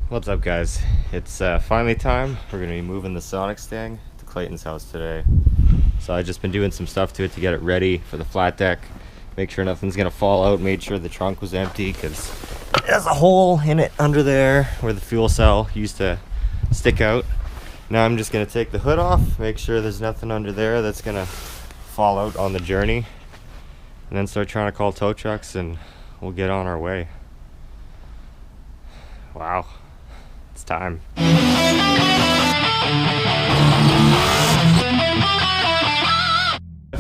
What's up, guys? It's finally time. We're gonna be moving the Sonic Stang to Clayton's house today. So I've just been doing some stuff to it to get it ready for the flat deck. Make sure nothing's gonna fall out. Made sure the trunk was empty because it has a hole in it under there where the fuel cell used to stick out. Now I'm just gonna take the hood off, make sure there's nothing under there that's gonna fall out on the journey, and then start trying to call tow trucks and we'll get on our way. Wow. It's time. I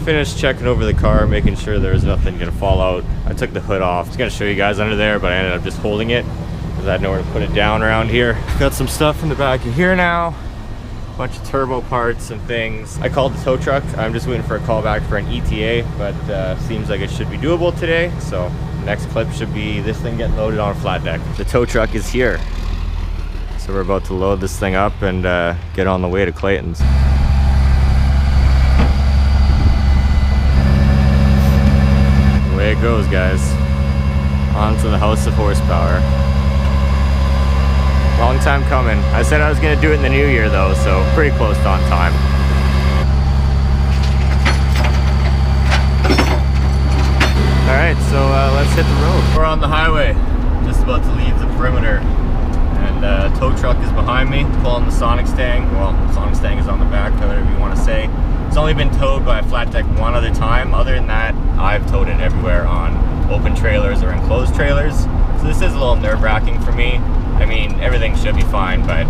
finished checking over the car, making sure there's nothing gonna fall out. I took the hood off. I was gonna show you guys under there, but I ended up just holding it because I had nowhere to put it down around here. Got some stuff in the back of here now. A bunch of turbo parts and things. I called the tow truck. I'm just waiting for a call back for an ETA, but seems like it should be doable today. So the next clip should be this thing getting loaded on a flat deck. The tow truck is here. So we're about to load this thing up and get on the way to Clayton's. Away it goes, guys. On to the House of Horsepower. Long time coming. I said I was gonna do it in the new year though, so pretty close to on time. Alright, so let's hit the road. We're on the highway, just about to leave the perimeter. And tow truck is behind me, pulling the Sonic Stang. Well, Sonic Stang is on the back, whatever you want to say. It's only been towed by a flat deck one other time. Other than that, I've towed it everywhere on open trailers or enclosed trailers. So this is a little nerve-wracking for me. I mean, everything should be fine, but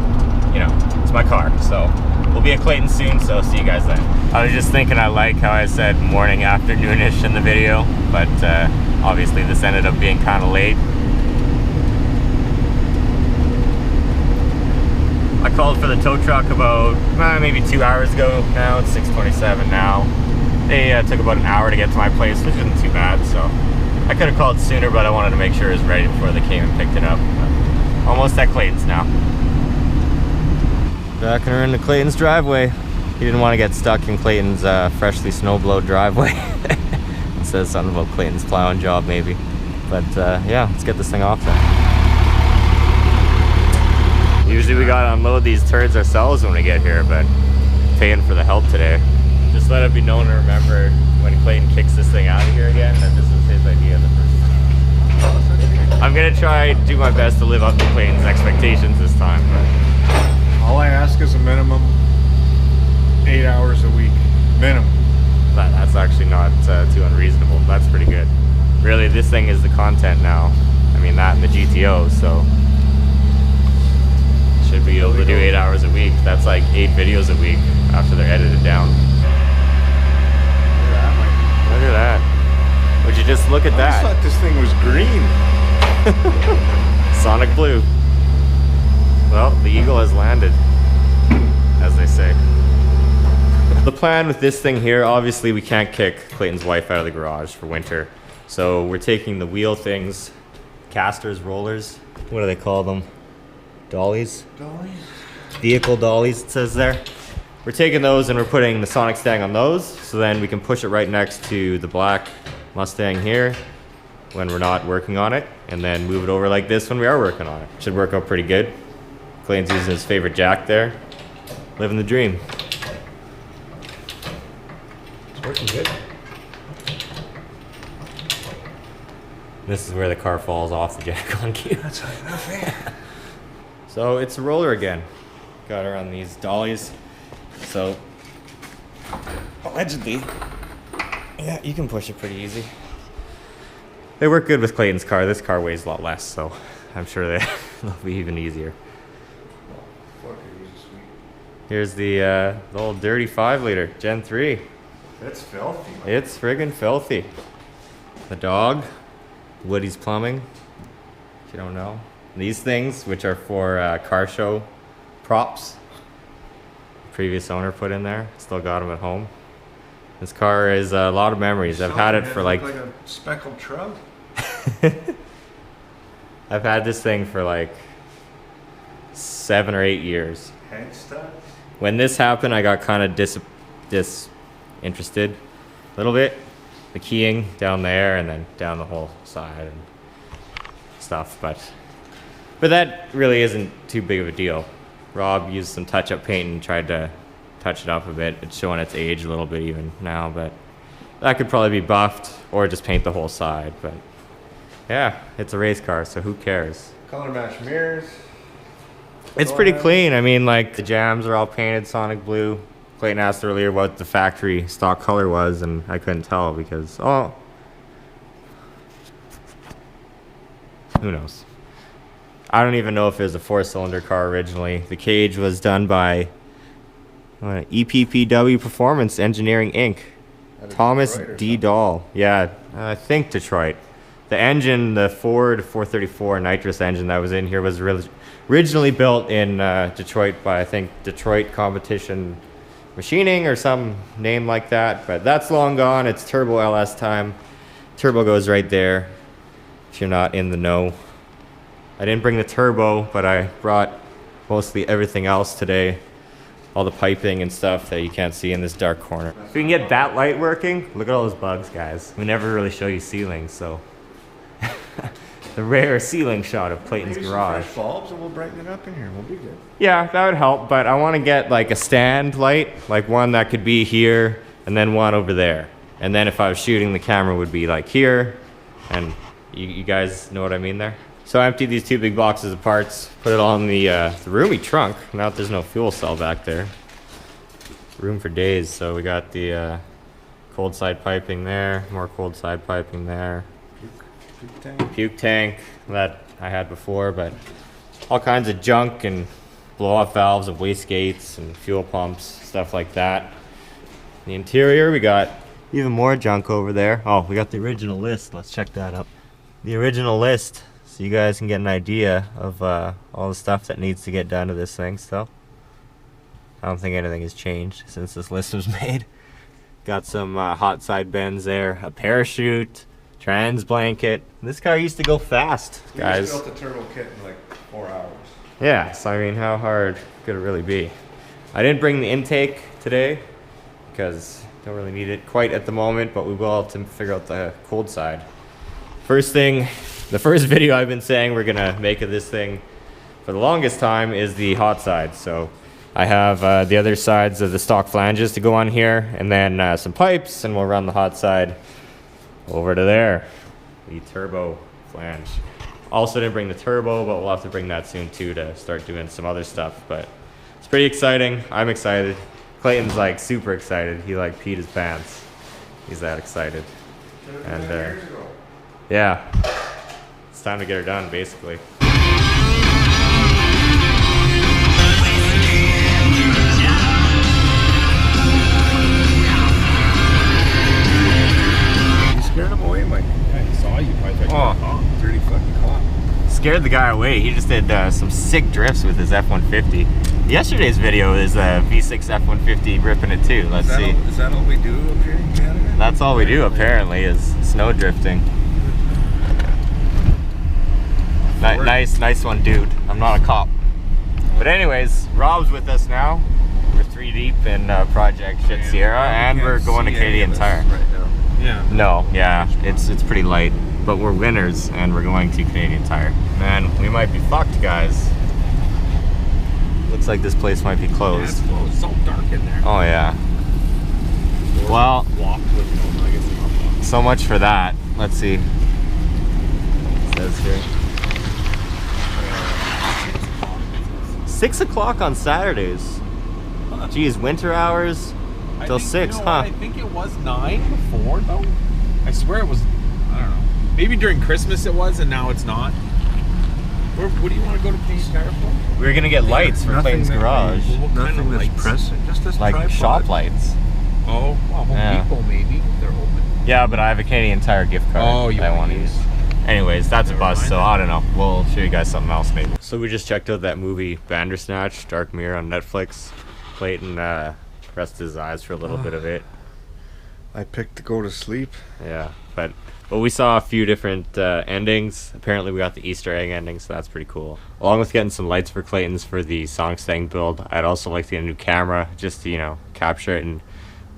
you know, it's my car. So we'll be at Clayton soon, so see you guys then. I was just thinking I like how I said morning, afternoonish in the video, but obviously this ended up being kind of late. I called for the tow truck about maybe 2 hours ago now. It's 6:27 now. They took about an hour to get to my place, which isn't too bad, so I could have called sooner, but I wanted to make sure it was ready before they came and picked it up. But almost at Clayton's now. Backing her into Clayton's driveway. He didn't want to get stuck in Clayton's freshly snow-blowed driveway. It says something about Clayton's plowing job maybe. But yeah, let's get this thing off then. Usually we gotta unload these turds ourselves when we get here, but paying for the help today. Just let it be known and remember when Clayton kicks this thing out of here again that this was his idea the first time. I'm gonna try to do my best to live up to Clayton's expectations this time. But all I ask is a minimum 8 hours a week, minimum. That's actually not too unreasonable. That's pretty good. Really, this thing is the content now. I mean, that and the GTO, so should be able to do 8 hours a week. That's like 8 videos a week after they're edited down. Look at that. Would you just look at that? I thought this thing was green. Sonic blue. Well, the eagle has landed, as they say. The plan with this thing here, obviously we can't kick Clayton's wife out of the garage for winter. So we're taking the wheel things, casters, rollers, what do they call them? Dollies? Dollies? Vehicle dollies, it says there. We're taking those and we're putting the Sonic Stang on those, so then we can push it right next to the black Mustang here when we're not working on it, and then move it over like this when we are working on it. Should work out pretty good. Clayton's using his favorite jack there. Living the dream. It's working good. This is where the car falls off the jack on cue. That's not enough, eh? So it's a roller again. Got her on these dollies. So allegedly, yeah, you can push it pretty easy. They work good with Clayton's car. This car weighs a lot less, so I'm sure they'll be even easier. Here's the old dirty 5-liter Gen 3. That's filthy. It's friggin' filthy. The dog, Woody's Plumbing, if you don't know. These things, which are for car show props, the previous owner put in there. Still got them at home. This car is a lot of memories. I've had it for like a speckled trout. I've had this thing for like 7 or 8 years. Head stuff. When this happened, I got kind of disinterested a little bit. The keying down there and then down the whole side and stuff, but But that really isn't too big of a deal. Rob used some touch-up paint and tried to touch it up a bit. It's showing its age a little bit even now, but that could probably be buffed or just paint the whole side. But yeah, it's a race car, so who cares? Color match mirrors. It's pretty clean. I mean, like, the jams are all painted Sonic blue. Clayton asked earlier what the factory stock color was, and I couldn't tell because, oh, who knows? I don't even know if it was a 4-cylinder car originally. The cage was done by EPPW Performance Engineering Inc. Thomas D. Dahl. Yeah, I think Detroit. The engine, the Ford 434 nitrous engine that was in here was originally built in Detroit by, I think, Detroit Competition Machining or some name like that. But that's long gone. It's Turbo LS time. Turbo goes right there if you're not in the know. I didn't bring the turbo, but I brought mostly everything else today. All the piping and stuff that you can't see in this dark corner. If we can get that light working, look at all those bugs, guys. We never really show you ceilings, so. The rare ceiling shot of Clayton's garage. Fresh bulbs and we'll brighten it up in here. We'll be good. Yeah, that would help, but I want to get like a stand light, like one that could be here and then one over there. And then if I was shooting, the camera would be like here. And you guys know what I mean there? So I emptied these 2 big boxes of parts, put it all in the roomy trunk. Now that there's no fuel cell back there. Room for days. So we got the cold side piping there, more cold side piping there. Puke tank that I had before, but all kinds of junk and blow-off valves and wastegates and fuel pumps, stuff like that. The interior, we got even more junk over there. Oh, we got the original list. Let's check that up. The original list, so you guys can get an idea of all the stuff that needs to get done to this thing still. I don't think anything has changed since this list was made. Got some hot side bends there, a parachute, trans blanket. This car used to go fast, guys. We built the turbo kit in like 4 hours. Yeah, so I mean, how hard could it really be? I didn't bring the intake today because don't really need it quite at the moment, but we will to figure out the cold side. First thing, the first video I've been saying we're gonna make of this thing for the longest time is the hot side. So I have the other sides of the stock flanges to go on here, and then some pipes, and we'll run the hot side over to there, the turbo flange. Also didn't bring the turbo, but we'll have to bring that soon too to start doing some other stuff. But it's pretty exciting. I'm excited. Clayton's like super excited. He like peed his pants. He's that excited. And yeah, it's time to get her done basically. Scared him away, Mike. Yeah, he saw you. Probably thought you were Dirty fucking cop. Scared the guy away. He just did some sick drifts with his F-150. Yesterday's video is a V6 F-150 ripping it too. Let's see. Is that all we do up here in Canada? That's all we do apparently is snow drifting. Nice one, dude. I'm not a cop. But anyways, Rob's with us now. We're 3 deep in Project Shit Sierra, and we're going to Canadian Tire. Right now. Yeah. No, yeah, it's pretty light, but we're winners and we're going to Canadian Tire. Man, we might be fucked, guys. Looks like this place might be closed. Yeah, it's so dark in there. Oh yeah. Well, I guess it's not locked. so much for that. Let's see. It says here. 6 o'clock on Saturdays. Huh. Geez, winter hours till 6, huh? I think it was 9 before though. I swear it was. I don't know. Maybe during Christmas it was, and now it's not. What do you want to go to Canadian Tire for? We were gonna get lights for Clayton's garage, What kind Nothing of that's lights? pressing. Just this like tripod. shop lights. Oh, well, Home Yeah. Depot maybe. They're open. Yeah, but I have a Canadian Tire gift card Oh, you that I wanna want to use. use. Anyways, that's a Never bust, mind so then. I don't know. We'll show you guys something else maybe. So we just checked out that movie Bandersnatch, Dark Mirror on Netflix. Clayton rested his eyes for a little bit of it. I picked to go to sleep. Yeah, but we saw a few different endings. Apparently we got the Easter egg ending, so that's pretty cool. Along with getting some lights for Clayton's for the Sonic Stang build, I'd also like to get a new camera just to, you know, capture it in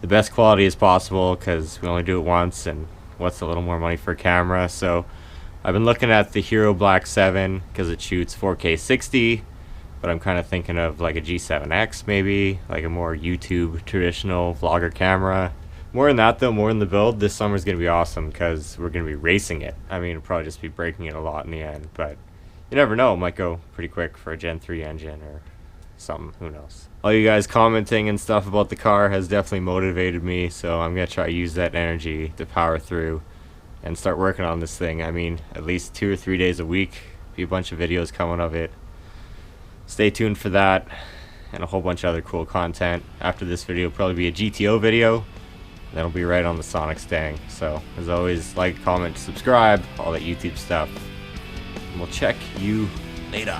the best quality as possible, because we only do it once, and what's a little more money for a camera. So I've been looking at the Hero Black 7 because it shoots 4K 60, but I'm kind of thinking of like a G7X maybe, like a more YouTube traditional vlogger camera. More than that though, more in the build. This summer's going to be awesome because we're going to be racing it. I mean, it'll probably just be breaking it a lot in the end, but you never know. It might go pretty quick for a Gen 3 engine or something, who knows. All you guys commenting and stuff about the car has definitely motivated me, so I'm going to try to use that energy to power through and start working on this thing. I mean, at least 2 or 3 days a week, be a bunch of videos coming of it. Stay tuned for that and a whole bunch of other cool content. After this video, it'll probably be a GTO video, and then it'll be right on the Sonic Stang. So as always, like, comment, subscribe, all that YouTube stuff, and we'll check you later.